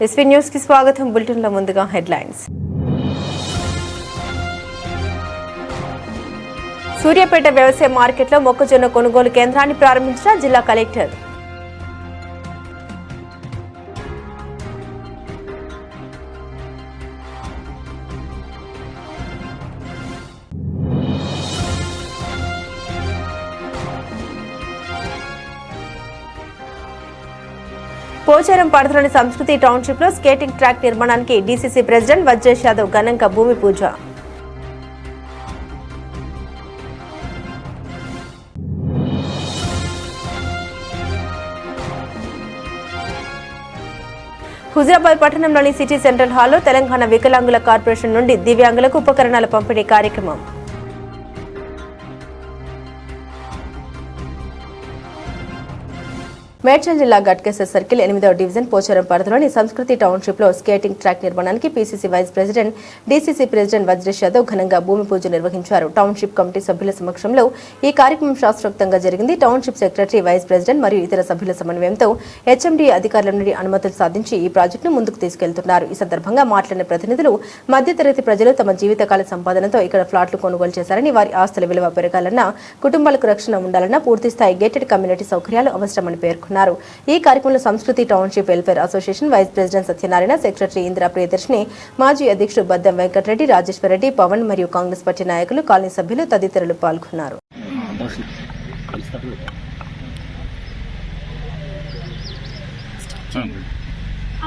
SV news కి స్వాగతం. Bulletin లో ముందుగా హెడ్లైన్స్. సూర్యాపేట వ్యవసాయ మార్కెట్లో మొక్కజొన్న కొనుగోలు కేంద్రాన్ని ప్రారంభించిన జిల్లా కలెక్టర్. పోచారం పరిధిలోని సంస్కృతి టౌన్షిప్ లో స్కేటింగ్ ట్రాక్ నిర్మాణానికి డీసీసీ ప్రెసిడెంట్ వజ్రేష్ యాదవ్ ఘనంగా భూమి పూజ. హుజరాబాద్ పట్టణంలోని సిటీ సెంట్రల్ హాల్లో తెలంగాణ వికలాంగుల కార్పొరేషన్ నుండి దివ్యాంగులకు ఉపకరణాల పంపిణీ కార్యక్రమం. మేడ్చల్ జిల్లా గట్కేసర్ సర్కిల్ 8వ డివిజన్ పోచారం పరిధిలోని సంస్కృతి టౌన్షిప్ లో స్కేటింగ్ ట్రాక్ నిర్మాణానికి PCC vice president DCC president Vajresh Yadav ఘనంగా భూమి పూజ నిర్వహించారు. టౌన్షిప్ కమిటీ సభ్యుల సమక్షంలో ఈ కార్యక్రమం శాస్త్రోక్తంగా జరిగింది. టౌన్షిప్ సెక్రటరీ, వైస్ ప్రెసిడెంట్ మరియు ఇతర సభ్యుల సమన్వయంతో హెచ్ఎండీ అధికారుల నుండి అనుమతులు సాధించి ఈ ప్రాజెక్టును ముందుకు తీసుకెళ్తున్నారు. ఈ సందర్భంగా మాట్లాడిన ప్రతినిధులు మధ్యతరగతి ప్రజలు తమ జీవితకాల సంపాదనతో ఇక్కడ ఫ్లాట్లు కొనుగోలు చేశారని, వారి ఆస్తుల విలువ పెరగాలన్నా, కుటుంబాలకు రక్షణ ఉండాలన్నా పూర్తిస్థాయి గేటెడ్ కమ్యూనిటీ సౌకర్యాలు అవసరమని పేర్కొన్నారు. ఈ కార్యక్రమంలో Samskruthi township welfare association vice president Satyanarayana, secretary Indira Priyadarshini, మాజీ అధ్యక్షుడు బద్దం వెంకటరెడ్డి, రాజేశ్వర రెడ్డి, పవన్ మరియు కాంగ్రెస్ పార్టీ నాయకులు, కాలనీ సభ్యులు తదితరులు పాల్గొన్నారు.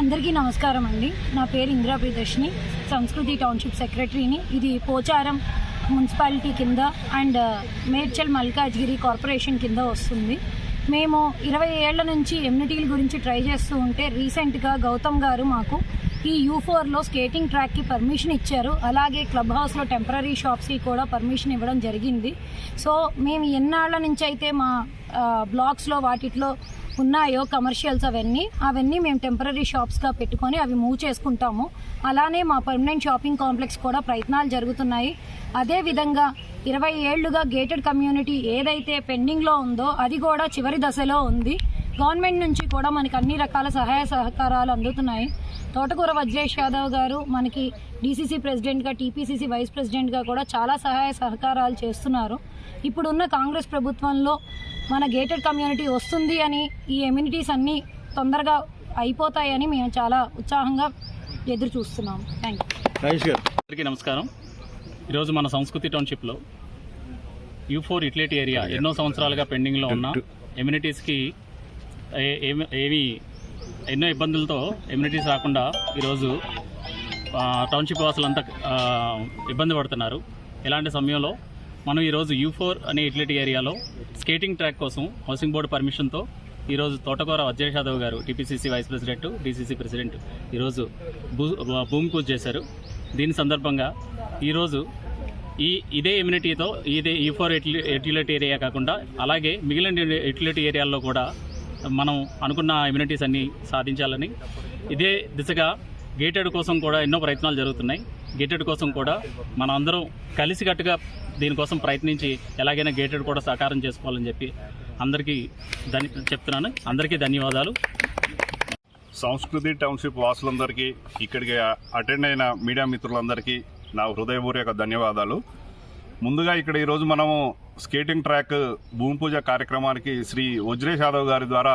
అందరికీ నమస్కారం అండి. నా పేరు ఇందిరా ప్రియదర్శిని, సంస్కృతి టౌన్షిప్ సెక్రటరీని. ఇది పోచారం మున్సిపాలిటీ కింద అండ్ మేడ్చల్ మల్కాజ్గిరి కార్పొరేషన్ కింద వస్తుంది. మేము 20 ఏళ్ల నుంచి ఎమ్యూనిటీల గురించి ట్రై చేస్తూ ఉంటే రీసెంట్గా గౌతమ్ గారు మాకు ఈ U4లో స్కేటింగ్ ట్రాక్కి పర్మిషన్ ఇచ్చారు. అలాగే క్లబ్ హౌస్లో టెంపరీ షాప్స్కి కూడా పర్మిషన్ ఇవ్వడం జరిగింది. సో మేము ఎన్నాళ్ళ నుంచి అయితే మా బ్లాక్స్లో వాటిలో ఉన్నాయో కమర్షియల్స్ అవన్నీ మేము టెంపరీ షాప్స్గా పెట్టుకొని అవి మూవ్ చేసుకుంటాము. అలానే మా పర్మనెంట్ షాపింగ్ కాంప్లెక్స్ కూడా ప్రయత్నాలు జరుగుతున్నాయి. అదేవిధంగా 20 ఏళ్లుగా గేటెడ్ కమ్యూనిటీ ఏదైతే పెండింగ్లో ఉందో అది కూడా చివరి దశలో ఉంది. గవర్నమెంట్ నుంచి కూడా మనకి అన్ని రకాల సహాయ సహకారాలు అందుతున్నాయి. తోటకూర వజ్రేష్ యాదవ్ గారు మనకి డీసీసీ ప్రెసిడెంట్గా, టీపీసీసీ వైస్ ప్రెసిడెంట్గా కూడా చాలా సహాయ సహకారాలు చేస్తున్నారు. ఇప్పుడున్న కాంగ్రెస్ ప్రభుత్వంలో మన గేటెడ్ కమ్యూనిటీ వస్తుంది అని, ఈ ఎమ్యూనిటీస్ అన్నీ తొందరగా అయిపోతాయని మేము చాలా ఉత్సాహంగా ఎదురు చూస్తున్నాము. Thank you. అందరికీ నమస్కారం. ఈరోజు మన సంస్కృతి టౌన్షిప్లో U4 యూటిలిటీ ఏరియా ఎన్నో సంవత్సరాలుగా పెండింగ్లో ఉన్న ఎమ్యూనిటీస్కి ఎన్నో ఇబ్బందులతో ఎమ్యూనిటీస్ రాకుండా ఈరోజు టౌన్షిప్ వాసులంతా ఇబ్బంది పడుతున్నారు. ఇలాంటి సమయంలో మనం ఈరోజు U4 అనే యూటిలిటీ ఏరియాలో స్కేటింగ్ ట్రాక్ కోసం హౌసింగ్ బోర్డు పర్మిషన్తో ఈరోజు తోటకూర వజ్రేష్ యాదవ్ గారు, TPCC vice president, DCC president ఈరోజు భూమి పూజ చేశారు. దీని సందర్భంగా ఈరోజు ఇదే ఎమ్యూనిటీతో ఇదే U4 యూటిలిటీ ఏరియా కాకుండా అలాగే మిగిలిన యూటిలిటీ ఏరియాల్లో కూడా మనం అనుకున్న ఎమ్యూనిటీస్ అన్నీ సాధించాలని, ఇదే దిశగా గేటెడ్ కోసం కూడా ఎన్నో ప్రయత్నాలు జరుగుతున్నాయి. గేటెడ్ కోసం కూడా మనం అందరం కలిసికట్టుగా దీనికోసం ప్రయత్నించి ఎలాగైనా గేటెడ్ కూడా సాకారం చేసుకోవాలని చెప్పి అందరికీ చెప్తున్నాను. అందరికీ ధన్యవాదాలు. సంస్కృతి టౌన్షిప్ వాసులందరికీ, ఇక్కడికి అటెండ్ అయిన మీడియా మిత్రులందరికీ నా హృదయపూర్వక ధన్యవాదాలు. ముందుగా ఇక్కడ ఈరోజు మనము స్కేటింగ్ ట్రాక్ భూమి పూజ కార్యక్రమానికి శ్రీ వజ్రేష్ యాదవ్ గారి ద్వారా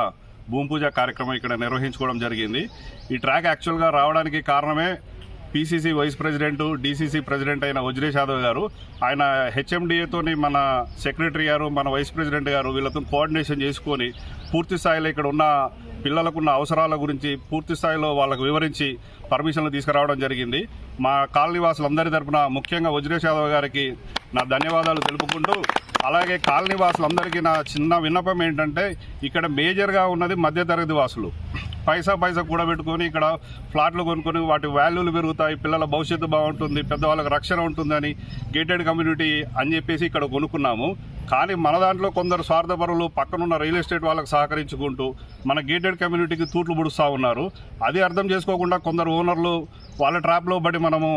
భూమి పూజ కార్యక్రమం ఇక్కడ నిర్వహించుకోవడం జరిగింది. ఈ ట్రాక్ యాక్చువల్గా రావడానికి కారణమే PCC vice president, DCC president అయిన వజ్రేష్ యాదవ్ గారు. ఆయన హెచ్ఎండిఏతోని మన సెక్రటరీ గారు, మన వైస్ ప్రెసిడెంట్ గారు వీళ్ళతో కోఆర్డినేషన్ చేసుకొని పూర్తి స్థాయిలో ఇక్కడ ఉన్న పిల్లలకున్న అవసరాల గురించి పూర్తి స్థాయిలో వాళ్ళకు వివరించి పర్మిషన్లు తీసుకురావడం జరిగింది. మా కాలనీ వాసులందరి తరఫున ముఖ్యంగా వజ్రేష్ యాదవ్ గారికి నా ధన్యవాదాలు తెలుపుకుంటూ, అలాగే కాలనీ వాసులందరికీ నా చిన్న విన్నపం ఏంటంటే, ఇక్కడ మేజర్గా ఉన్నది మధ్యతరగతి వాసులు. పైసా కూడబెట్టుకొని ఇక్కడ ఫ్లాట్లు కొనుక్కొని వాటి వాల్యూలు పెరుగుతాయి, పిల్లల భవిష్యత్తు బాగుంటుంది, పెద్దవాళ్ళకి రక్షణ ఉంటుందని గేటెడ్ కమ్యూనిటీ అని చెప్పేసి ఇక్కడ కొనుక్కున్నాము. కానీ మన దాంట్లో కొందరు స్వార్థపరులు పక్కనున్న రియల్ ఎస్టేట్ వాళ్ళకి సహకరించుకుంటూ మన గేటెడ్ కమ్యూనిటీకి తూట్లు పుడుస్తూ ఉన్నారు. అది అర్థం చేసుకోకుండా కొందరు ఓనర్లు వాళ్ళ ట్రాప్లో పడి మనము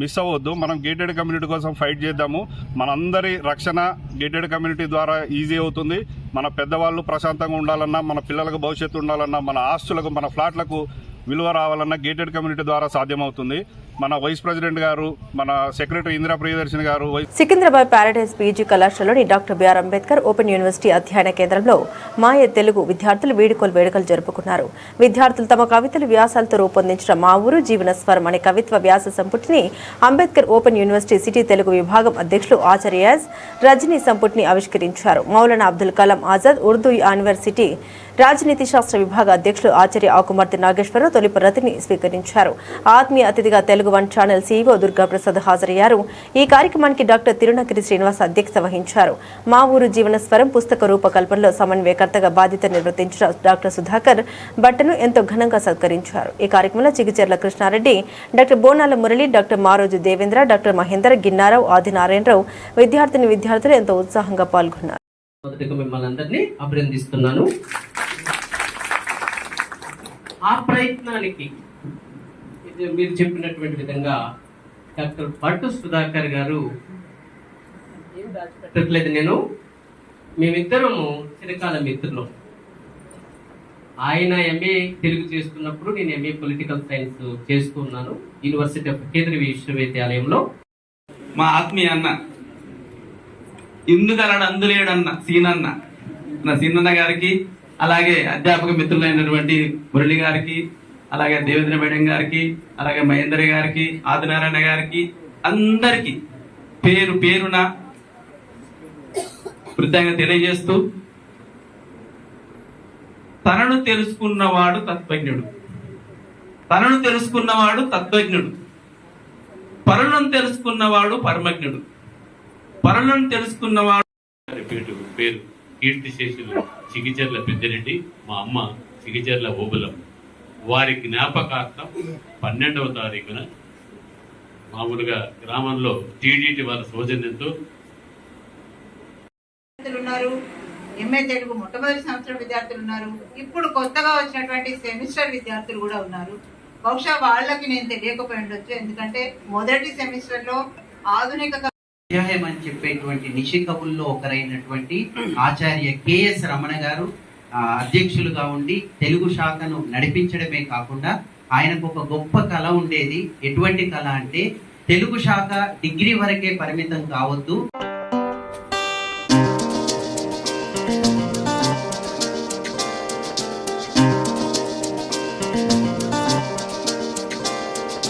మిస్ అవ్వద్దు. మనం గేటెడ్ కమ్యూనిటీ కోసం ఫైట్ చేద్దాము. మనందరి రక్షణ గేటెడ్ కమ్యూనిటీ ద్వారా ఈజీ అవుతుంది. మన పెద్దవాళ్ళు ప్రశాంతంగా ఉండాలన్నా, మన పిల్లలకు భవిష్యత్తు ఉండాలన్నా, మన ఆస్తులకు, మన ఫ్లాట్లకు విలువ రావాలన్నా గేటెడ్ కమ్యూనిటీ ద్వారా సాధ్యమవుతుంది. మన వైస్ ప్రెసిడెంట్ గారు, మన సెక్రటరీ ఇందిరా ప్రియదర్శిని గారు సికింద్రాబాద్ ప్యారడైజ్ పీజీ కళాశాలలోని doctor BR Ambedkar open university అధ్యయన కేంద్రంలో మాయ తెలుగు విద్యార్థులు వేడుకలు జరుపుకున్నారు. విద్యార్థులు తమ కవితలు వ్యాసాలతో రూపొందించిన మా ఊరు జీవన స్వరం అనే కవిత్వ వ్యాస సంపుటిని Ambedkar open university city Telugu విభాగం అధ్యక్షులు ఆచార్య రజనీ సంపుటిని ఆవిష్కరించారు. మౌలానా అబ్దుల్ కలాం ఆజాద్ ఉర్దూ యూనివర్సిటీ రాజనీతి శాస్త్ర విభాగ అధ్యక్షులు ఆచార్య ఆకుమర్తి నాగేశ్వరరావు తొలి ప్రతిని స్వీకరించారు. ఆత్మీయ అతిథిగా Telugu one channel CEO Durgaprasad హాజరయ్యారు. ఈ కార్యక్రమానికి డాక్టర్ తిరునగిరి శ్రీనివాస్ అధ్యక్షత వహించారు. మా ఊరు జీవన స్వరం పుస్తక రూపకల్పనలో సమన్వయకర్తగా బాధ్యత నిర్వర్తించిన డాక్టర్ సుధాకర్ భట్టను ఎంతో ఘనంగా సత్కరించారు. ఈ కార్యక్రమంలో చిగిచెర్ల కృష్ణారెడ్డి, డాక్టర్ బోనాల మురళి, డాక్టర్ మారోజు దేవేంద్ర, డాక్టర్ మహేందర్, గిన్నారావు, ఆదినారాయణరావు విద్యార్థులు ఎంతో ఉత్సాహంగా పాల్గొన్నారు. మిమ్మల్ని అందరినీ అభినందిస్తున్నాను. ఆ ప్రయత్నానికి మీరు చెప్పినటువంటి విధంగా డాక్టర్ భట్టు సుధాకర్ గారు ఏం దాచిపెట్టట్లేదు. మేమిద్దరము చిరకాల మిత్రులు. ఆయన ఎంఏ తెలుగు చేస్తున్నప్పుడు నేను ఎంఏ పొలిటికల్ సైన్స్ చేస్తున్నాను యూనివర్సిటీ ఆఫ్ కేంద్రీయ విశ్వవిద్యాలయంలో. మా ఆత్మీయ అన్న ఇందుగలడు అందులేడన్న సీనన్న, నా సీనన్న గారికి, అలాగే అధ్యాపక మిత్రులైనటువంటి మురళి గారికి, అలాగే దేవేంద్ర మేడం గారికి, అలాగే మహేందర్ గారికి, ఆదినారాయణ గారికి, అందరికి పేరు పేరున కృతజ్ఞత తెలియజేస్తూ, తనను తెలుసుకున్నవాడు తత్వజ్ఞుడు, తనను తెలుసుకున్నవాడు తత్వజ్ఞుడు, పరులను తెలుసుకున్నవాడు పరమజ్ఞుడు, పరులను తెలుసుకున్నవాడు. పేరు కీర్తిశేషులు చిగిచెర్ల పెద్దిరెడ్డి, మా అమ్మ చిగిచెర్ల ఓబులం. వారి జ్ఞాపకార్థం 12వ తారీఖున మామూలుగా గ్రామంలో టీడీటీ వాళ్ళ సౌజన్యంతో ఉన్నారు. ఎంఏ తెలుగు మొట్టమొదటి సంవత్సరం విద్యార్థులు ఉన్నారు. ఇప్పుడు కొత్తగా వచ్చినటువంటి సెమిస్టర్ విద్యార్థులు కూడా ఉన్నారు. బహుశా వాళ్ళకి నేను తెలియకపోయి ఉండొచ్చు, ఎందుకంటే మొదటి సెమిస్టర్ లో ఆధునిక అధ్యాయం అని చెప్పేటువంటి నిషి కవుల్లో ఒకరైనటువంటి ఆచార్య కెఎస్ రమణ గారు అధ్యక్షులుగా ఉండి తెలుగు శాఖను నడిపించడమే కాకుండా ఆయనకు ఒక గొప్ప కళ ఉండేది. ఎటువంటి కళ అంటే తెలుగు శాఖ డిగ్రీ వరకే పరిమితం కావద్దు,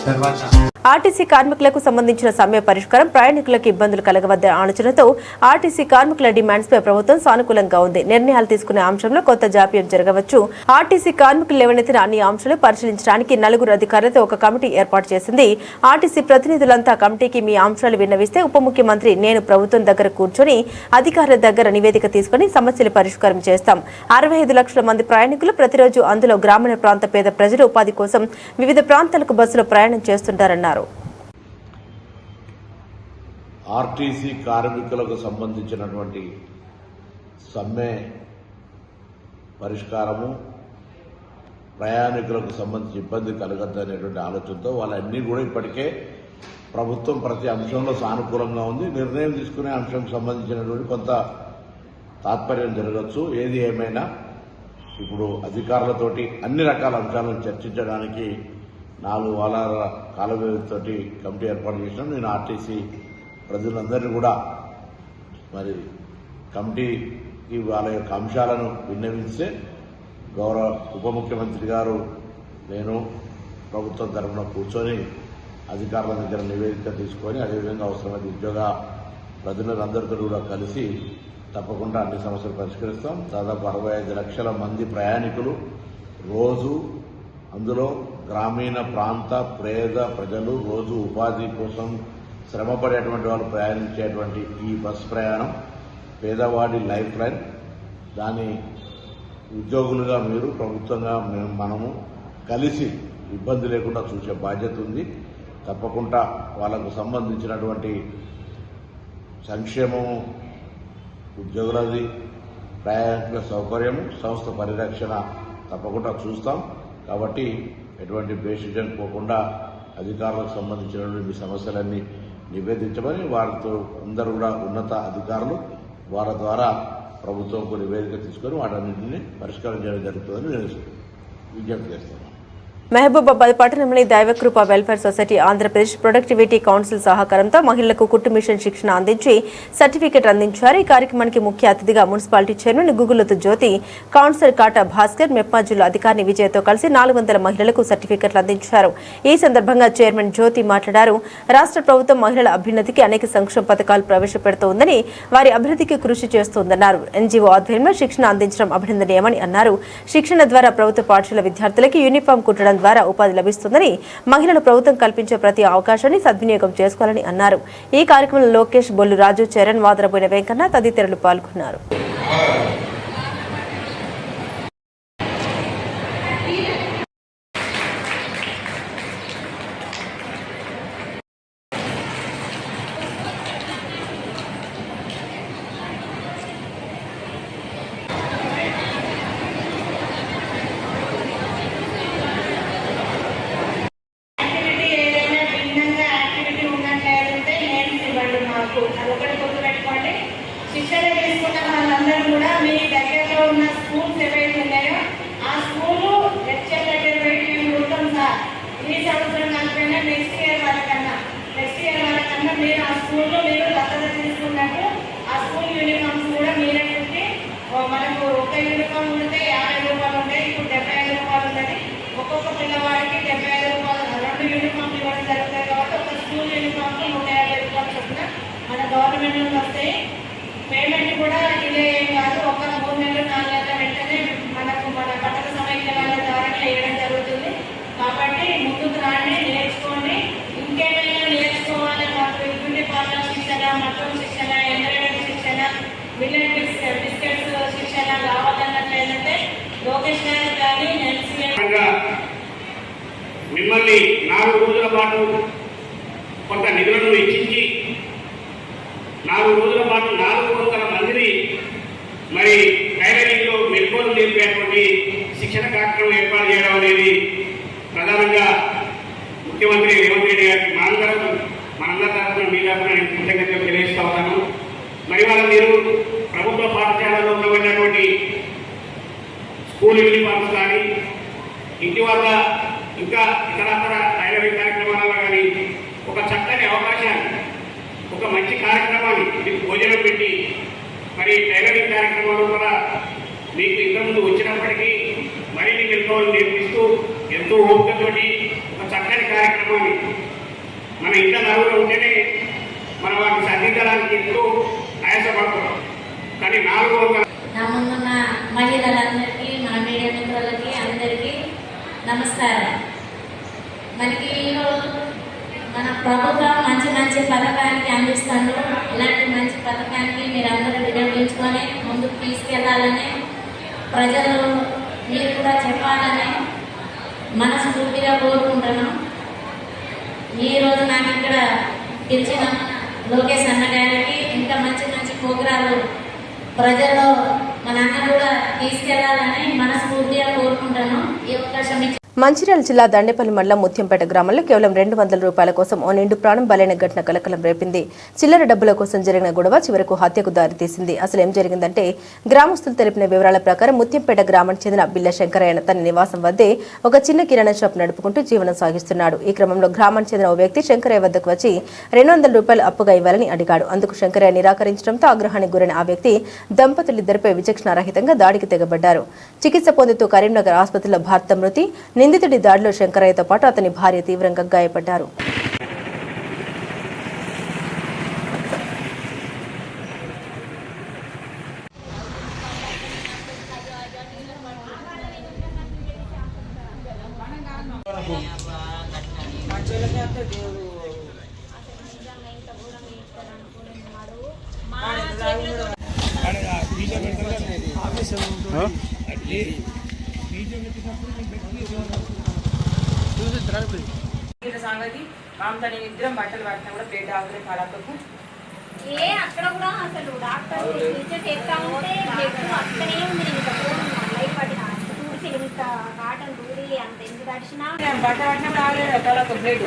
తర్వాత ఆర్టీసీ కార్మికులకు సంబంధించిన సమ్మె పరిష్కారం, ప్రయాణికులకు ఇబ్బందులు కలగవద్ద ఆలోచనతో ఆర్టీసీ కార్మికుల డిమాండ్స్ పై ప్రభుత్వం సానుకూలంగా ఉంది. నిర్ణయాలు తీసుకునే అంశంలో కొత్త జాప్యం జరగవచ్చు. ఆర్టీసీ కార్మికులు లేవనెత్తిన అన్ని అంశాలు పరిశీలించడానికి 4 అధికారులతో ఒక కమిటీ ఏర్పాటు చేసింది. ఆర్టీసీ ప్రతినిధులంతా కమిటీకి మీ అంశాలు విన్నవిస్తే ఉప ముఖ్యమంత్రి నేను ప్రభుత్వం దగ్గర కూర్చొని అధికారుల దగ్గర నివేదిక తీసుకుని సమస్యలు పరిష్కారం చేస్తాం. 65 లక్షల మంది ప్రయాణికులు ప్రతిరోజు, అందులో గ్రామీణ ప్రాంత పేద ప్రజలు ఉపాధి కోసం వివిధ ప్రాంతాలకు బస్సులో ప్రయాణం చేస్తుంటారన్నారు. ఆర్టీసీ కార్మికులకు సంబంధించినటువంటి సమ్మె పరిష్కారము, ప్రయాణికులకు సంబంధించి ఇబ్బంది కలగద్దు అనేటువంటి ఆలోచనతో వాళ్ళన్నీ కూడా ఇప్పటికే ప్రభుత్వం ప్రతి అంశంలో సానుకూలంగా ఉంది. నిర్ణయం తీసుకునే అంశంకు సంబంధించినటువంటి కొంత తాత్పర్యం జరగచ్చు. ఏది ఏమైనా ఇప్పుడు అధికారులతోటి అన్ని రకాల అంశాలను చర్చించడానికి 4 వారాల కాల వ్యవధితోటి కమిటీ ఏర్పాటు చేసినాం. నేను ఆర్టీసీ ప్రజలందరినీ కూడా మరి కమిటీకి వాళ్ళ యొక్క అంశాలను విన్నవిస్తే గౌరవ ఉప ముఖ్యమంత్రి గారు నేను ప్రభుత్వం తరఫున కూర్చొని అధికారుల దగ్గర నివేదిక తీసుకొని అదేవిధంగా అవసరమైన ఉద్యోగ ప్రజలందరితో కూడా కలిసి తప్పకుండా అన్ని సమస్యలు పరిష్కరిస్తాం. దాదాపు 65 లక్షల మంది ప్రయాణికులు రోజు, అందులో గ్రామీణ ప్రాంత పేద ప్రజలు రోజు ఉపాధి కోసం శ్రమపడేటువంటి వాళ్ళు ప్రయాణించేటువంటి ఈ బస్ ప్రయాణం పేదవాడి లైఫ్ లైన్. దాని ఉద్యోగులుగా మీరు, ప్రభుత్వంగా మనము కలిసి ఇబ్బంది లేకుండా చూసే బాధ్యత ఉంది. తప్పకుండా వాళ్ళకు సంబంధించినటువంటి సంక్షేమము, ఉద్యోగులది, ప్రయాణికుల సౌకర్యము, సంస్థ పరిరక్షణ తప్పకుండా చూస్తాం. కాబట్టి ఎటువంటి బేసిజన్ పోకుండా అధికారులకు సంబంధించినటువంటి సమస్యలన్నీ నివేదించమని వారితో అందరూ కూడా ఉన్నత అధికారులు వారి ద్వారా ప్రభుత్వంకు నివేదిక తీసుకొని వాటన్నింటినీ పరిష్కారం చేయడం జరుగుతుందని నేను విజ్ఞప్తి చేస్తున్నాను. మహబూబాబాద్ పట్టణంలోని Daivakrupa welfare society Andhra Pradesh productivity council సహకారంతో మహిళలకు కుట్టు మిషన్ శిక్షణ అందించి సర్టిఫికెట్ అందించారు. ఈ కార్యక్రమానికి ముఖ్య అతిథిగా మున్సిపాలిటీ చైర్మన్ గుగులతు జ్యోతి, కౌన్సిలర్ కాటా భాస్కర్, మెప్మా జిల్లా అధికారిని విజయతో కలిసి 400 మహిళలకు సర్టిఫికెట్లు అందించారు. ఈ సందర్భంగా చైర్మన్ జ్యోతి మాట్లాడారు. రాష్ట్ర ప్రభుత్వం మహిళల అభ్యున్నతికి అనేక సంక్షేమ పథకాలు ప్రవేశపెడుతోందని, వారి అభివృద్ధికి కృషి చేస్తోందన్నారు. ఎన్జీఓ ఆధ్వర్యంలో శిక్షణ అందించడం అభినందనీయమని అన్నారు. శిక్షణ ద్వారా ప్రభుత్వ పాఠశాల విద్యార్థులకి యూనిఫామ్ కుట్టడం ద్వారా ఉపాధి లభిస్తుందని, మహిళలు ప్రభుత్వం కల్పించే ప్రతి అవకాశాన్ని సద్వినియోగం చేసుకోవాలని అన్నారు. ఈ కార్యక్రమంలో లోకేష్, బొల్లు రాజు, చరణ్, వాదరబోయిన వెంకన్న తదితరులు పాల్గొన్నారు. అదొకటి గుర్తుపెట్టుకోండి. శిక్షణ తీసుకున్న వాళ్ళందరూ కూడా మీ దగ్గరలో ఉన్న స్కూల్స్ ఏవైతే ఉన్నాయో ఆ స్కూలు లెక్చర్ దగ్గర పెట్టి మేము ఉంటాం సార్. ఈ సంవత్సరం కాకపోయినా నెక్స్ట్ ఇయర్ వాళ్ళకన్నా మీరు ఆ స్కూల్లో మీరు దత్తత తీసుకున్నట్టు ఆ స్కూల్ యూనిఫామ్స్ కూడా మీరే కుట్టి, మనకు ఒక యూనిఫామ్ ఉంటే 50 రూపాయలు ఉంటాయి, ఇప్పుడు 75 రూపాయలు ఉన్నది. ఒక్కొక్క పిల్లవాడికి 75 రూపాయలు 2 యూనిఫామ్లు ఇవ్వడం జరుగుతాయి. కాబట్టి ఒక స్కూల్ యూనిఫామ్కి 150 రూపాయలు చొప్పున మన గవర్నమెంట్ నుంచి వస్తాయి. పేమెంట్ కూడా డిలే ఏం కాదు, ఒక 3 నెలలు 4 నెలల వెంటనే మనకు మన పట్టణ సమైక్య వాళ్ళ ద్వారా వేయడం జరుగుతుంది. కాబట్టి ముందుకు రాండి, నేర్చుకోండి. ఇంకేమైనా నేర్చుకోవాలి, మాకు బ్యూటీ పార్లర్ శిక్షణ, మతం శిక్షణ, ఎంబ్రాయిడరీ శిక్షణ, మిల్లెట్ బిస్కెట్స్ శిక్షణ కావాలన్నట్లయితే లోకేష్ గారు కానీ మిమ్మల్ని 4 రోజుల పాటు కొంత నిధులను వెచ్చించి 4 రోజుల పాటు 400 మందిని మరి టైలరింగ్లో మెరుగులు నేర్పేటువంటి శిక్షణ కార్యక్రమం ఏర్పాటు చేయడం అనేది ప్రధానంగా ముఖ్యమంత్రి రేవంత్ రెడ్డి గారికి మనందరి తరఫున మీ తరఫున నేను కృతజ్ఞతలు తెలియజేస్తా ఉన్నాను. మరి వాళ్ళ మీరు ప్రభుత్వ పాఠశాలలో ఉన్నటువంటి స్కూల్ యూనిఫామ్స్ కానీ, ఇంటి వద్ద ఇంకా ఇతరత్ర టైలరింగ్ కార్యక్రమాలలో కానీ ఒక చక్కని అవకాశాన్ని, ఒక మంచి కార్యక్రమాన్ని మీకు భోజనం పెట్టి మరి టైలరింగ్ కార్యక్రమాలు కూడా మీకు ఇంతకుముందు వచ్చినప్పటికీ మరిన్ని మెలకువలు నేర్పిస్తూ ఎంతో ఓపికతోటి ఒక చక్కని కార్యక్రమాన్ని మన ఇంట్లో నలుగురు ఉంటేనే మనం వాటిని సాధించడానికి ఎంతో ఆయాసపడుతున్నాం. కానీ 400 నా ముందున్న మహిళలందరికీ, మన మీడియా మిత్రులకి అందరికీ నమస్కారం. మనకి ఈరోజు మన ప్రభుత్వం మంచి మంచి పథకానికి అందిస్తాను. ఇలాంటి మంచి పథకానికి మీరందరూ వినియోగించుకొని ముందుకు తీసుకెళ్లాలని, ప్రజలు మీరు కూడా చెప్పాలని మనస్ఫూర్తిగా కోరుకుంటున్నాం. ఈరోజు నాకు ఇక్కడ పిలిచిన లోకేష్ అన్న గారికి ఇంకా మంచి మంచి ప్రోగ్రాలు ప్రజల్లో మనందరూ కూడా తీసుకెళ్లాలని మనస్ఫూర్తిగా కోరుకుంటాను. ఈ అవకాశం మంచిర్యాల జిల్లా దండేపల్లి మండలం ముత్యంపేట గ్రామంలో కేవలం 200 రూపాయల కోసం ఓ నిండు ప్రాణం బలైన ఘటన కలకలం రేపింది. చిల్లర డబ్బుల కోసం జరిగిన గొడవ చివరకు హత్యకు దారితీసింది. అసలు ఏం జరిగిందంటే, గ్రామస్తులు తెలిపిన వివరాల ప్రకారం ముత్యంపేట గ్రామానికి చెందిన బిల్ల శంకరయ్య తన నివాసం వద్దే ఒక చిన్న కిరాణా షాప్ నడుపుకుంటూ జీవనం సాగిస్తున్నాడు. ఈ క్రమంలో గ్రామానికి చెందిన ఓ వ్యక్తి శంకరయ్య వద్దకు వచ్చి 200 రూపాయలు అప్పుగా ఇవ్వాలని అడిగాడు. అందుకు శంకరయ్య నిరాకరించడంతో ఆగ్రహానికి గురైన ఆ వ్యక్తి దంపతులిద్దరిపై విచక్షణారహితంగా దాడికి తెగబడ్డారు. చికిత్స పొందుతూ కరీంనగర్ ఆసుపత్రిలో భారత మృతి. నిందితుడి దాడిలో శంకరయ్యతో పాటు అతని భార్య తీవ్రంగా గాయపడ్డారు. సంగతి మామతో నేను ఇద్దరం బట్టలు పట్టినా కూడా ప్లేట్ ఆకులే ఖరాబకు అక్కడ కూడా అసలు డాక్టర్ అక్కడే ఉంది. కాటన్ దూరి అంత ఎందుకు తడిచినా బట్ట పట్టినప్పుడు ఆగలేదు తలకు ప్లేట్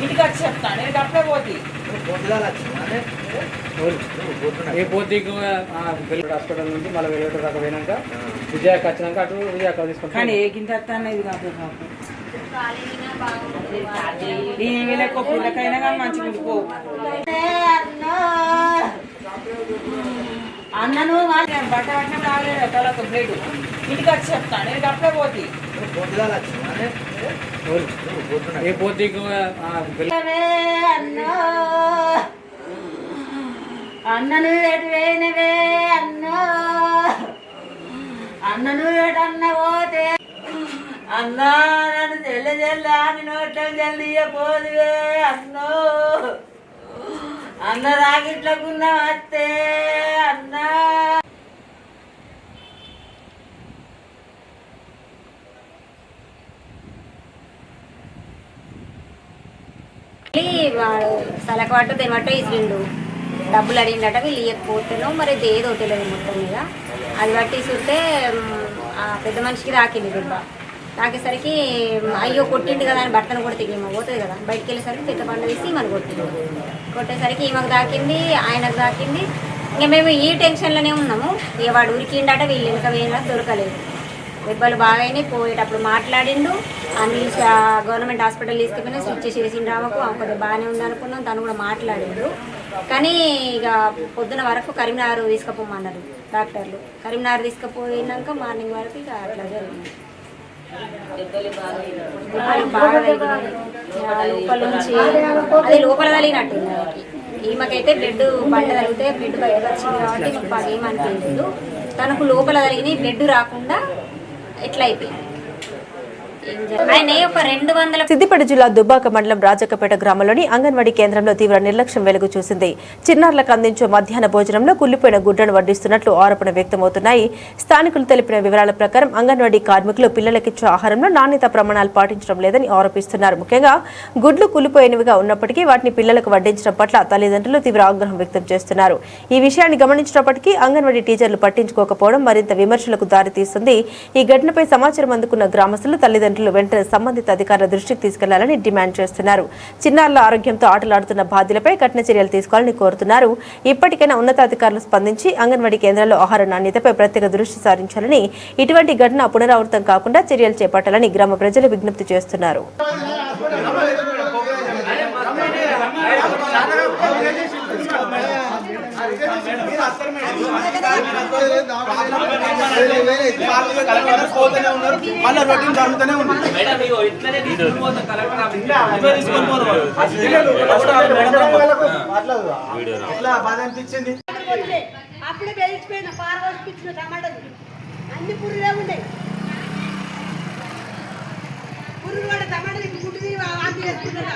ఇంటికి వచ్చి చెప్తాను. నేను అప్పుడే పోతే హాస్పిటల్ నుంచి మళ్ళీ వెళ్ళేట దాకా పోయినాక విజయకు వచ్చినాక అటు విజయకు తీసుకుంటాను. కానీ ఏ గింత ఇది కాదు వీళ్ళకి పుల్లకైనా కానీ మంచిగా ఉండిపో అన్నను బట్ట పట్టిన రాలేదు తలకు బ్లేడ్ ఇంటికి వచ్చి చెప్తాను నేను అప్పుడే పోతే అన్నను ఎటు వేయనవే అన్నో అన్నను ఎటన్న పోతే అన్నా నన్ను చెల్ల అని నోట్ల జల్లియపోదువే అన్నో అన్న రాగిట్లకున్న వస్తే అన్నా వాడు సలకవాటు తెనవట్టు ఇసిండు డబ్బులు అడిగిందట వీళ్ళు ఇవ్వకపోతేనో మరి ఏదో తెలియదు మొత్తం మీద అది బట్టి చూస్తే ఆ పెద్ద మనిషికి తాకింది దెబ్బ తాకేసరికి అయ్యో కొట్టిండు కదా అని భర్తను కూడా తెగేమో పోతుంది కదా బయటికి వెళ్ళేసరికి పెద్ద పండు తీసి ఈమెను కొట్టేసరికి ఈమెకు తాకింది ఆయనకు తాకింది ఇంకా మేము ఈ టెన్షన్లోనే ఉన్నాము ఇక వాడు ఉరికిండట వీళ్ళు వెనక వేయగా దొరకలేదు దెబ్బలు బాగానే పోయేటప్పుడు మాట్లాడిండు అంబులెన్స్ గవర్నమెంట్ హాస్పిటల్ తీసుకుపోయినా స్విచ్ చేసిండు ఆమెకు కొద్దిగా బాగానే ఉంది అనుకున్నాం తను కూడా మాట్లాడిండు కానీ ఇక పొద్దున వరకు కరీంనగర్ తీసుకుపోమన్నారు డాక్టర్లు కరీంనగర్ తీసుకుపోయినాక మార్నింగ్ వరకు ఇక అట్లా జరిగింది బాగా లోపల నుంచి అది లోపల తగినట్టుంది వాళ్ళకి ఈమెకైతే బ్లడ్ బండ తగిలితే బ్లడ్ బయటకు వచ్చింది కాబట్టి మాకు బాగా ఏమనిపించలేదు తనకు లోపల తగిలి బ్లడ్ రాకుండా ఎట్లా అయిపోయింది సిద్దిపేట జిల్లా దుబ్బాక మండలం రాజకపేట గ్రామంలోని అంగన్వాడీ కేంద్రంలో తీవ్ర నిర్లక్ష్యం వెలుగు చూసింది. చిన్నారులకు అందించే మధ్యాహ్న భోజనంలో కుళ్లిపోయిన గుడ్డను వడ్డిస్తున్నట్లు ఆరోపణ వ్యక్తమవుతున్నాయి. స్థానికులు తెలిపిన వివరాల ప్రకారం అంగన్వాడీ కార్మికులు పిల్లలకిచ్చే ఆహారంలో నాణ్యత ప్రమాణాలు పాటించడం లేదని ఆరోపిస్తున్నారు. ముఖ్యంగా గుడ్లు కుళ్లిపోయినవిగా ఉన్నప్పటికీ వాటిని పిల్లలకు వడ్డించడం పట్ల తల్లిదండ్రులు తీవ్ర ఆగ్రహం వ్యక్తం చేస్తున్నారు. ఈ విషయాన్ని గమనించినప్పటికీ అంగన్వాడీ టీచర్లు పట్టించుకోకపోవడం మరింత విమర్శలకు దారితీస్తుంది. ఈ ఘటనపై సమాచారం అందుకున్న గ్రామస్తులు తల్లిదండ్రులు వెంటనే సంబంధిత అధికారుల దృష్టికి తీసుకెళ్లాలని డిమాండ్ చేస్తున్నారు. చిన్నారుల ఆరోగ్యంతో ఆటలాడుతున్న బాధ్యులపై కఠిన చర్యలు తీసుకోవాలని కోరుతున్నారు. ఇప్పటికైనా ఉన్నతాధికారులు స్పందించి అంగన్వాడీ కేంద్రాల్లో ఆహార నాణ్యతపై ప్రత్యేక దృష్టి సారించాలని, ఇటువంటి ఘటన పునరావృతం కాకుండా చర్యలు చేపట్టాలని గ్రామ ప్రజలు విజ్ఞప్తి చేస్తున్నారు. అప్పుడే పెరిగిపోయిన పారవోసిపించిన టమాటాలు అన్ని పురుగులే ఉన్నాయి. పురుగు కూడా టమాటాలు గుడ్డు వాంతి చేసుకుంటారా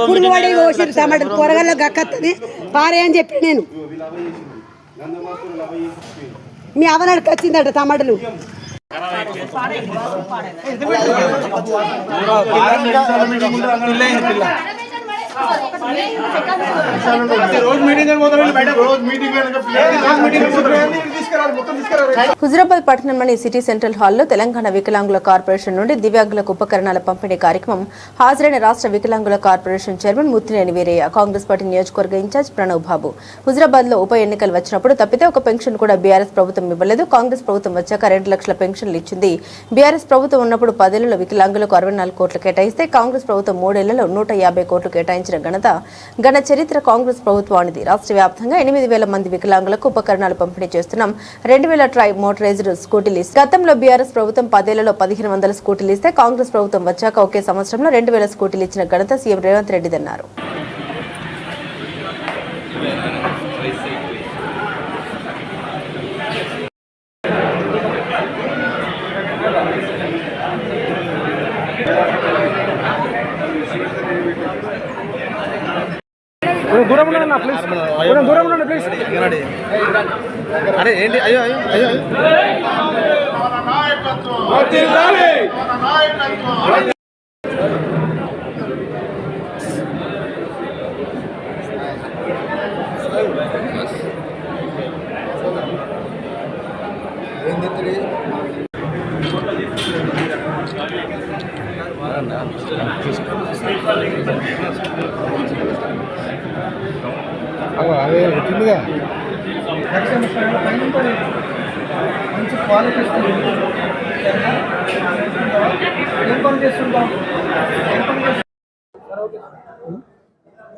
పురుగువాడి కోసిరు టమాటాలు కూరగాయలు గక్కత్తని పారే అని చెప్పి నేను మీ అవనాడికి వచ్చిందట టమాటాలు హుజరాబాద్ పట్టణంలోని సిటీ సెంట్రల్ హాల్లో తెలంగాణ వికలాంగుల కార్పొరేషన్ నుండి దివ్యాంగులకు ఉపకరణాల పంపిణీ కార్యక్రమం హాజరైన రాష్ట్ర వికలాంగుల corporation chairman Muthineni Veeraiah, Congress party నియోజకవర్గ ఇన్ఛార్జ్ ప్రణవ్ బాబు. హుజరాబాద్ లో ఉప ఎన్నికలు వచ్చినప్పుడు తప్పితే ఒక పెన్షన్ కూడా బీఆర్ఎస్ ప్రభుత్వం ఇవ్వలేదు. కాంగ్రెస్ ప్రభుత్వం వచ్చాక 2 లక్షల పెన్షన్లు ఇచ్చింది. బీఆర్ఎస్ ప్రభుత్వం ఉన్నప్పుడు 10 ఏళ్లలో వికలాంగులకు 64 కోట్లు కేటాయిస్తే కాంగ్రెస్ ప్రభుత్వం 3 ఏళ్లలో 150 కోట్లు కేటాయించిన ఘన చరిత్ర కాంగ్రెస్ ప్రభుత్వానిది. రాష్ట్ర వ్యాప్తంగా 8,000 మంది వికలాంగులకు ఉపకరణాలు పంపిణీ చేస్తున్నాం. 2,000 ట్రై మోటరైజ్డ్ స్కూటీలు ఇస్తే గతంలో బీఆర్ఎస్ ప్రభుత్వం 10 ఏళ్లలో 1,500 స్కూటీలు ఇస్తే కాంగ్రెస్ ప్రభుత్వం వచ్చాక ఒకే సంవత్సరంలో 2,000 స్కూటీలు ఇచ్చిన ఘనత సీఎం రేవంత్ రెడ్డిదన్నారు. దూరం ఉండండి ప్లీజ్, దూరం ఉండండి ప్లీజ్. అరే ఏంటి అయ్యో అయ్యో అయ్యో అలాగే మంచి క్వాలిటీ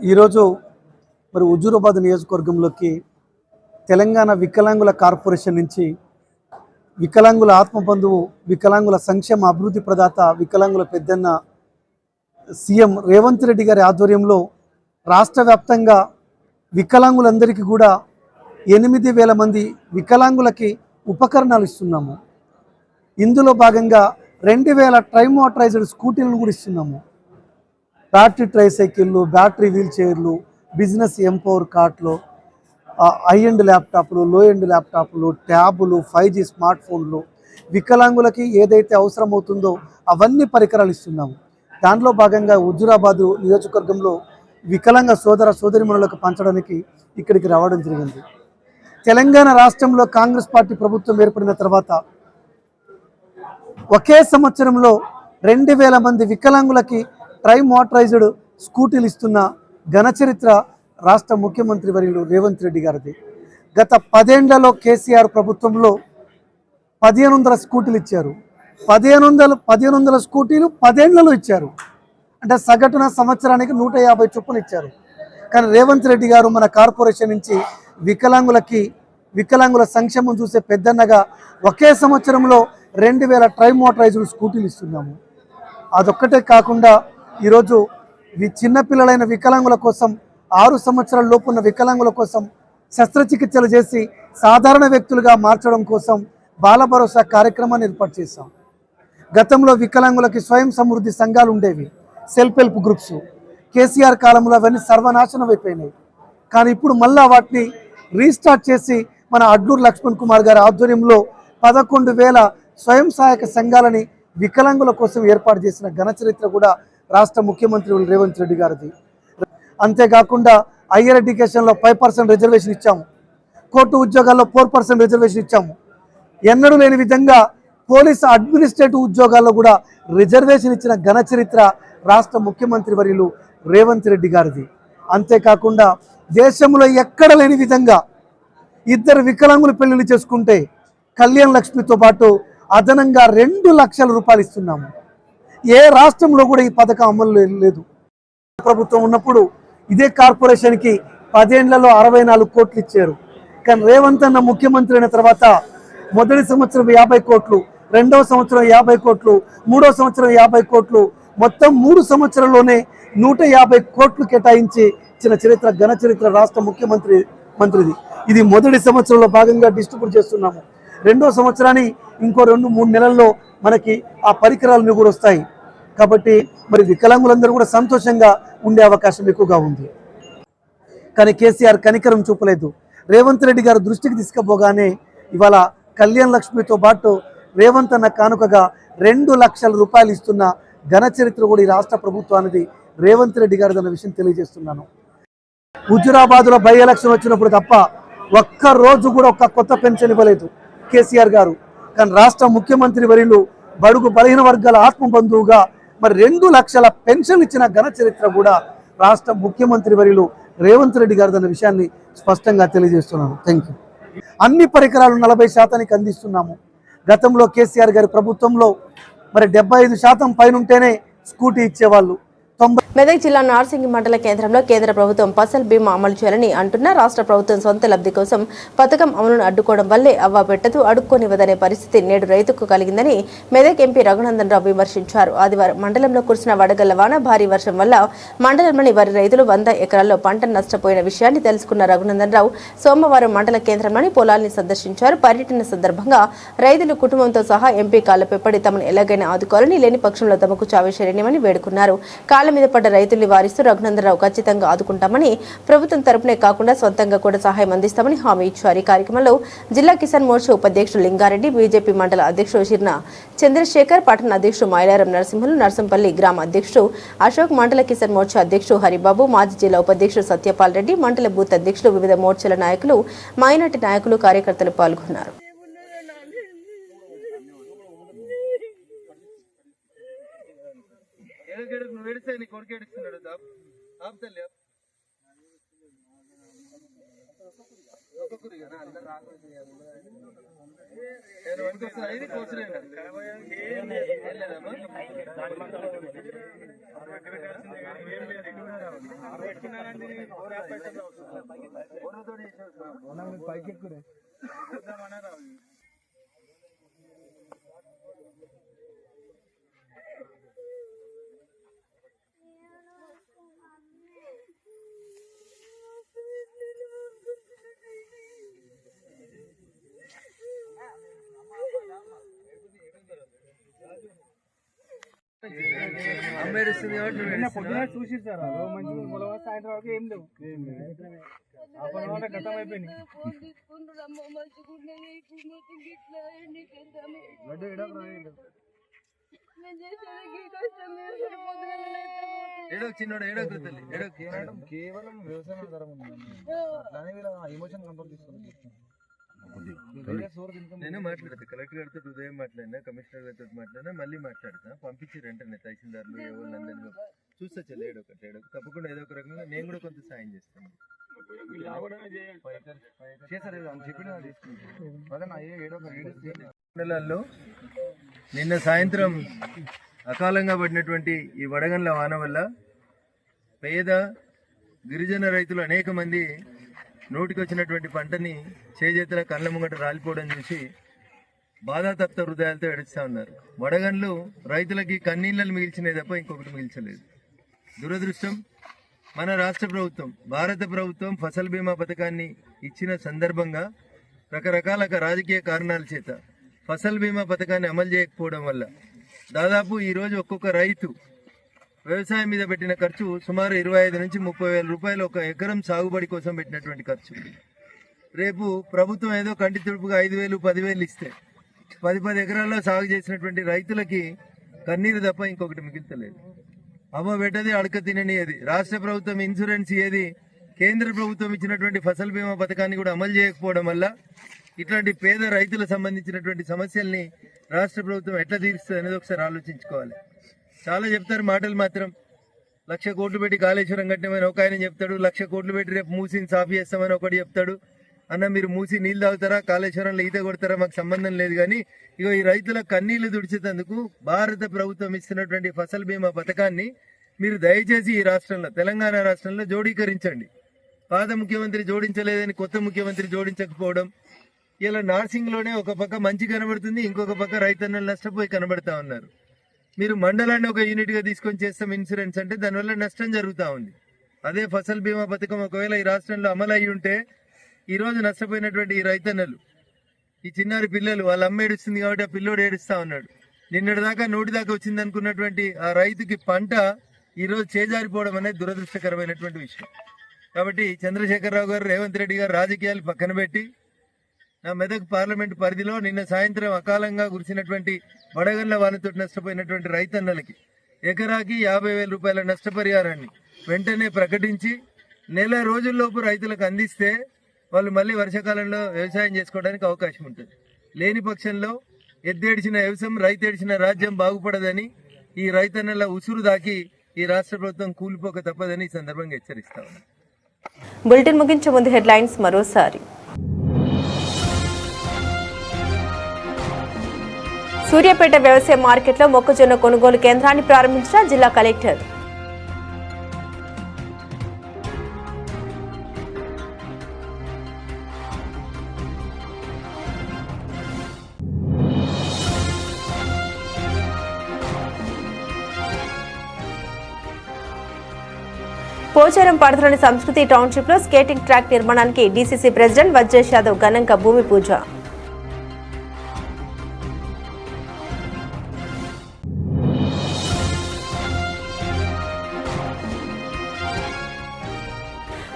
ఈరోజు మరి హుజూరాబాద్ నియోజకవర్గంలోకి తెలంగాణ వికలాంగుల కార్పొరేషన్ నుంచి వికలాంగుల ఆత్మబంధువు, వికలాంగుల సంక్షేమ అభివృద్ధి ప్రదాత, వికలాంగుల పెద్దన్న సీఎం రేవంత్ రెడ్డి గారి ఆధ్వర్యంలో రాష్ట్ర వ్యాప్తంగా వికలాంగులందరికీ కూడా 8,000 మంది వికలాంగులకి ఉపకరణాలు ఇస్తున్నాము. ఇందులో భాగంగా 2,000 ట్రైమోటరైజ్డ్ స్కూటీలను కూడా ఇస్తున్నాము. బ్యాటరీ ట్రైసైకిళ్ళు, బ్యాటరీ వీల్ చైర్లు, బిజినెస్ ఎంపవర్ కార్ట్లు, హై ఎండ్ ల్యాప్టాప్లు, లో ఎండ్ ల్యాప్టాప్లు, ట్యాబులు, 5G స్మార్ట్ ఫోన్లు, వికలాంగులకి ఏదైతే అవసరమవుతుందో అవన్నీ పరికరాలు ఇస్తున్నాము. దాంట్లో భాగంగా హుజూరాబాద్ నియోజకవర్గంలో వికలాంగ సోదర సోదరిమణులకు పంచడానికి ఇక్కడికి రావడం జరిగింది. తెలంగాణ రాష్ట్రంలో కాంగ్రెస్ పార్టీ ప్రభుత్వం ఏర్పడిన తర్వాత ఒకే సంవత్సరంలో 2,000 మంది వికలాంగులకి ట్రైమోటరైజ్డ్ స్కూటీలు ఇస్తున్న ఘనచరిత్ర రాష్ట్ర ముఖ్యమంత్రి వర్యులు రేవంత్ రెడ్డి గారిది. గత 10 ఏళ్లలో కేసీఆర్ ప్రభుత్వంలో 1,500 స్కూటీలు ఇచ్చారు. 1,500 స్కూటీలు 10 ఏళ్లలో ఇచ్చారు. అంటే సగటున సంవత్సరానికి 150 చొప్పున ఇచ్చారు. కానీ రేవంత్ రెడ్డి గారు మన కార్పొరేషన్ నుంచి వికలాంగుల సంక్షేమం చూసే పెద్దన్నగా ఒకే సంవత్సరంలో 2,000 ట్రైమోటరైజ్డ్ స్కూటీలు ఇస్తున్నాము. అదొక్కటే కాకుండా ఈరోజు చిన్నపిల్లలైన వికలాంగుల కోసం, 6 సంవత్సరాల లోపు ఉన్న వికలాంగుల కోసం శస్త్రచికిత్సలు చేసి సాధారణ వ్యక్తులుగా మార్చడం కోసం బాల భరోసా కార్యక్రమాన్ని ఏర్పాటు చేశాం. గతంలో వికలాంగులకి స్వయం సమృద్ధి సంఘాలు ఉండేవి, సెల్ఫ్ హెల్ప్ గ్రూప్స్. కేసీఆర్ కాలంలో అవన్నీ సర్వనాశనం అయిపోయినాయి. కానీ ఇప్పుడు మళ్ళా వాటిని రీస్టార్ట్ చేసి మన అడ్లూరు లక్ష్మణ్ కుమార్ గారి ఆధ్వర్యంలో 11,000 స్వయం సహాయక సంఘాలని వికలాంగుల కోసం ఏర్పాటు చేసిన ఘనచరిత్ర కూడా రాష్ట్ర ముఖ్యమంత్రి రేవంత్ రెడ్డి గారిది. అంతేకాకుండా హైయర్ ఎడ్యుకేషన్లో 5% రిజర్వేషన్ ఇచ్చాము. కోర్టు ఉద్యోగాల్లో 4% రిజర్వేషన్ ఇచ్చాము. ఎన్నడూ లేని విధంగా పోలీసు అడ్మినిస్ట్రేటివ్ ఉద్యోగాల్లో కూడా రిజర్వేషన్ ఇచ్చిన ఘనచరిత్ర రాష్ట్ర ముఖ్యమంత్రి వర్యులు రేవంత్ రెడ్డి గారిది. అంతేకాకుండా దేశంలో ఎక్కడ లేని విధంగా 2 వికలాంగులు పెళ్లిళ్ళు చేసుకుంటే కళ్యాణ్ లక్ష్మితో పాటు అదనంగా 2 లక్షల రూపాయలు ఇస్తున్నాము. ఏ రాష్ట్రంలో కూడా ఈ పథకం అమలు లేదు. ప్రభుత్వం ఉన్నప్పుడు ఇదే కార్పొరేషన్కి 10 ఏళ్లలో 64 కోట్లు ఇచ్చారు. కానీ రేవంత్ అన్న ముఖ్యమంత్రి అయిన తర్వాత మొదటి సంవత్సరం 50 కోట్లు, రెండవ సంవత్సరం 50 కోట్లు, మూడో సంవత్సరం 50 కోట్లు, మొత్తం 3 సంవత్సరాల్లోనే 150 కోట్లు కేటాయించి ఇచ్చిన చరిత్ర ఘనచరిత్ర రాష్ట్ర మంత్రిది. ఇది మొదటి సంవత్సరంలో భాగంగా డిస్ట్రిబ్యూట్ చేస్తున్నాము. రెండో సంవత్సరాన్ని ఇంకో 2-3 నెలల్లో మనకి ఆ పరికరాలు కూడా వస్తాయి. కాబట్టి మరి వికలాంగులందరూ కూడా సంతోషంగా ఉండే అవకాశం ఎక్కువగా ఉంది. కానీ కేసీఆర్ కనికరం చూపలేదు. రేవంత్ రెడ్డి గారు దృష్టికి తీసుకుపోగానే ఇవాళ కళ్యాణ్ లక్ష్మితో పాటు రేవంత్ అన్న కానుకగా 2 లక్షల రూపాయలు ఇస్తున్న ఘనచరిత్ర కూడా ఈ రాష్ట్ర ప్రభుత్వానికి రేవంత్ రెడ్డి గారిది అన్న విషయం తెలియజేస్తున్నాను. హుజూరాబాద్లో బై ఎలక్షన్ వచ్చినప్పుడు తప్ప ఒక్క రోజు కూడా ఒక్క కొత్త పెన్షన్ ఇవ్వలేదు కేసీఆర్ గారు. కానీ రాష్ట్ర ముఖ్యమంత్రి వర్యులు బడుగు బలహీన వర్గాల ఆత్మబంధువుగా మరి 2 లక్షల పెన్షన్ ఇచ్చిన ఘనచరిత్ర కూడా రాష్ట్ర ముఖ్యమంత్రి వర్యులు రేవంత్ రెడ్డి గారిది అన్న విషయాన్ని స్పష్టంగా తెలియజేస్తున్నాను. Thank you. అన్ని పరికరాలు 40% అందిస్తున్నాము. గతంలో కేసీఆర్ గారి ప్రభుత్వంలో మరి 75% పైన ఉంటేనే స్కూటీ ఇచ్చేవాళ్ళు. మెదక్ జిల్లా నార్సింగి మండల కేంద్రంలో కేంద్ర ప్రభుత్వం ఫసల్ బీమా అమలు చేయాలని అంటున్న రాష్ట్ర ప్రభుత్వం సొంత లబ్ధి కోసం పథకం అమలును అడ్డుకోవడం వల్లే అవ్వ పెట్టదు అడుక్కోనివ్వదనే పరిస్థితి నేడు రైతుకు కలిగిందని మెదక్ ఎంపీ రఘునందన్ రావు విమర్శించారు. ఆదివారం మండలంలో కురిసిన వడగళ్ల వాన, భారీ వర్షం వల్ల మండలంలోని వరి రైతులు 100 ఎకరాల్లో పంట నష్టపోయిన విషయాన్ని తెలుసుకున్న రఘునందన్ రావు సోమవారం మండల కేంద్రంలోని పొలాల్ని సందర్శించారు. పర్యటన సందర్భంగా రైతులు కుటుంబంతో సహా ఎంపీ కాళ్లపై పడి తమను ఎలాగైనా ఆదుకోవాలని, లేని పక్షంలో తమకు చావే శరణ్యమని వేడుకున్నారు. కాళ్ల మీద పడ్డ రైతుల్ని వారిస్తూ రఘునందనరావు ఖచ్చితంగా ఆదుకుంటామని, ప్రభుత్వం తరపునే కాకుండా సొంతంగా కూడా సహాయం అందిస్తామని హామీ ఇచ్చారు. ఈ కార్యక్రమంలో జిల్లా కిసాన్ మోర్చా ఉపాధ్యక్షుడు లింగారెడ్డి, బీజేపీ మండల అధ్యక్షుడు షిర్న చంద్రశేఖర్, పట్టణ అధ్యక్షుడు మైలారం నరసింహులు, నర్సంపల్లి గ్రామ అధ్యక్షుడు అశోక్, మండల కిసాన్ మోర్చా అధ్యక్షుడు హరిబాబు, మాజీ జిల్లా ఉపాధ్యక్షుడు సత్యపాల్ రెడ్డి, మండల బూత్ అధ్యక్షులు, వివిధ మోర్చాల నాయకులు, మైనార్టీ నాయకులు, కార్యకర్తలు పాల్గొన్నారు. కొడుకేడుస్తున్నాడు అమ్మేస్తుంది పొద్దున చూసి సార్ మంచి సాయంత్రం వరకు ఏం లేవు గతం అయిపోయింది చిన్నోడు ఏడోకు తల్లి ఏడోకు కేవలం వ్యవసాయం ఆధారం ఉంది అట్లానే వీళ్ళ ఎమోషన్ కంట్రోల్ తీసుకుంటుంది. నేను మాట్లాడతా కలెక్టర్ గారితో ఉదయం మాట్లాడినా కమిషనర్ గారితో మాట్లాడినా మళ్ళీ మాట్లాడతా పంపించారు వెంటనే తహసీల్దార్లు ఎవరినందరినీ చూస్తా చెల్లి ఏడొకటి తప్పకుండా ఏదో ఒక రకంగా నేను కూడా కొంత సాయం చేస్తాను. మండలాల్లో నిన్న సాయంత్రం అకాలంగా పడినటువంటి ఈ వడగండ్ల వాన వల్ల పేద గిరిజన రైతులు అనేక మంది నోటికి వచ్చినటువంటి పంటని చేజేతుల కళ్ళ ముంగట రాలిపోవడం చూసి బాధాతప్త హృదయాలతో ఏడుస్తూ ఉన్నారు. వడగండ్లు రైతులకి కన్నీళ్ళను మిగిల్చినవి తప్ప ఇంకొకటి మిగిల్చలేదు. దురదృష్టం మన రాష్ట్ర ప్రభుత్వం భారత ప్రభుత్వం ఫసల్ బీమా పథకాన్ని ఇచ్చిన సందర్భంగా రకరకాల రాజకీయ కారణాల చేత ఫసల్ బీమా పథకాన్ని అమలు చేయకపోవడం వల్ల దాదాపు ఈరోజు ఒక్కొక్క రైతు వ్యవసాయం మీద పెట్టిన ఖర్చు సుమారు 25 నుంచి 30 వేల రూపాయలు ఒక ఎకరం సాగుబడి కోసం పెట్టినటువంటి ఖర్చు. రేపు ప్రభుత్వం ఏదో కంటి తుడుపుగా 5,000, 10,000 ఇస్తే 10 ఎకరాల్లో సాగు చేసినటువంటి రైతులకి కన్నీరు తప్ప ఇంకొకటి మిగులుతలేదు. అమ్మ పెట్టది అడక తినని ఏది రాష్ట్ర ప్రభుత్వం ఇన్సూరెన్స్ ఏది కేంద్ర ప్రభుత్వం ఇచ్చినటువంటి ఫసల్ బీమా పథకాన్ని కూడా అమలు చేయకపోవడం వల్ల ఇట్లాంటి పేద రైతులకు సంబంధించినటువంటి సమస్యల్ని రాష్ట్ర ప్రభుత్వం ఎట్లా తీరుస్తుంది అనేది ఒకసారి ఆలోచించుకోవాలి. చాలా చెప్తారు మాటలు మాత్రం 1,00,000 కోట్లు పెట్టి కాళేశ్వరం కట్టినామని ఒక ఆయన చెప్తాడు, 1,00,000 కోట్లు పెట్టి రేపు మూసిని సాఫ్ చేస్తామని ఒకటి చెప్తాడు. అన్న మీరు మూసి నీళ్ళు తాగుతారా కాళేశ్వరంలో ఈత కొడతారా మాకు సంబంధం లేదు, కానీ ఇగో ఈ రైతుల కన్నీళ్లు తుడిచేందుకు భారత ప్రభుత్వం ఇస్తున్నటువంటి ఫసల్ బీమా పథకాన్ని మీరు దయచేసి ఈ రాష్ట్రంలో తెలంగాణ రాష్ట్రంలో జోడీకరించండి. పాత ముఖ్యమంత్రి జోడించలేదని కొత్త ముఖ్యమంత్రి జోడించకపోవడం, ఇలా నార్సింగ్లోనే ఒక పక్క మంచి కనబడుతుంది, ఇంకొక పక్క రైతన్నలు నష్టపోయి కనబడతా ఉన్నారు. మీరు మండలాన్ని ఒక యూనిట్గా తీసుకొని చేస్తాం ఇన్సూరెన్స్ అంటే దానివల్ల నష్టం జరుగుతూ ఉంది. అదే ఫసల్ బీమా పథకం ఒకవేళ ఈ రాష్ట్రంలో అమలు అయ్యి ఉంటే ఈరోజు నష్టపోయినటువంటి ఈ రైతన్నలు, ఈ చిన్నారి పిల్లలు వాళ్ళ అమ్మ ఏడుస్తుంది కాబట్టి ఆ పిల్లోడు ఏడుస్తూ ఉన్నాడు. నిన్నటిదాకా నోటి దాకా వచ్చింది అనుకున్నటువంటి ఆ రైతుకి పంట ఈరోజు చేజారిపోవడం అనేది దురదృష్టకరమైనటువంటి విషయం. కాబట్టి చంద్రశేఖరరావు గారు, రేవంత్ రెడ్డి గారు రాజకీయాలు పక్కన పెట్టి నా మెదక్ పార్లమెంట్ పరిధిలో నిన్న సాయంత్రం అకాలంగా కురిసినటువంటి వడగండ్ల వానతో నష్టపోయినటువంటి రైతన్నలకి ఎకరాకి 50,000 రూపాయల నష్టపరిహారాన్ని వెంటనే ప్రకటించి నెల రోజుల్లోపు రైతులకు అందిస్తే వాళ్ళు మళ్ళీ వర్షాకాలంలో వ్యవసాయం చేసుకోవడానికి అవకాశం ఉంటుంది. లేని పక్షంలో ఎద్దేడిచిన వ్యవసాయం రైతేడిచిన రాజ్యం బాగుపడదని ఈ రైతన్నల ఉసురు దాకి ఈ రాష్ట్ర ప్రభుత్వం కూలిపోక తప్పదని ఈ సందర్భంగా హెచ్చరిస్తా ఉన్నాను. బులెటిన్ ముగించే ముందు హెడ్లైన్స్ మరోసారి. సూర్యాపేట వ్యవసాయ మార్కెట్లో మొక్కజొన్న కొనుగోలు కేంద్రాన్ని ప్రారంభించిన జిల్లా కలెక్టర్. పోచారం పరిధిలోని సంస్కృతి టౌన్షిప్ లో స్కేటింగ్ ట్రాక్ నిర్మాణానికి డీసీసీ ప్రెసిడెంట్ వజ్రేష్ యాదవ్ ఘనంగా భూమి పూజ.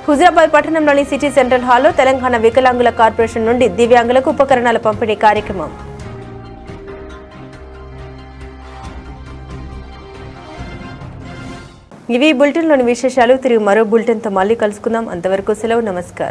హుజరాబాద్ పట్టణంలోని సిటీ సెంట్రల్ హాల్లో తెలంగాణ వికలాంగుల కార్పొరేషన్ నుండి దివ్యాంగులకు ఉపకరణాల పంపిణీ కార్యక్రమం. ఇవి బులెటిన్లోని విశేషాలు. తిరిగి మరో బులెటిన్తో మళ్ళీ కలుసుకుందాం. అంతవరకు సెలవు. నమస్కారం.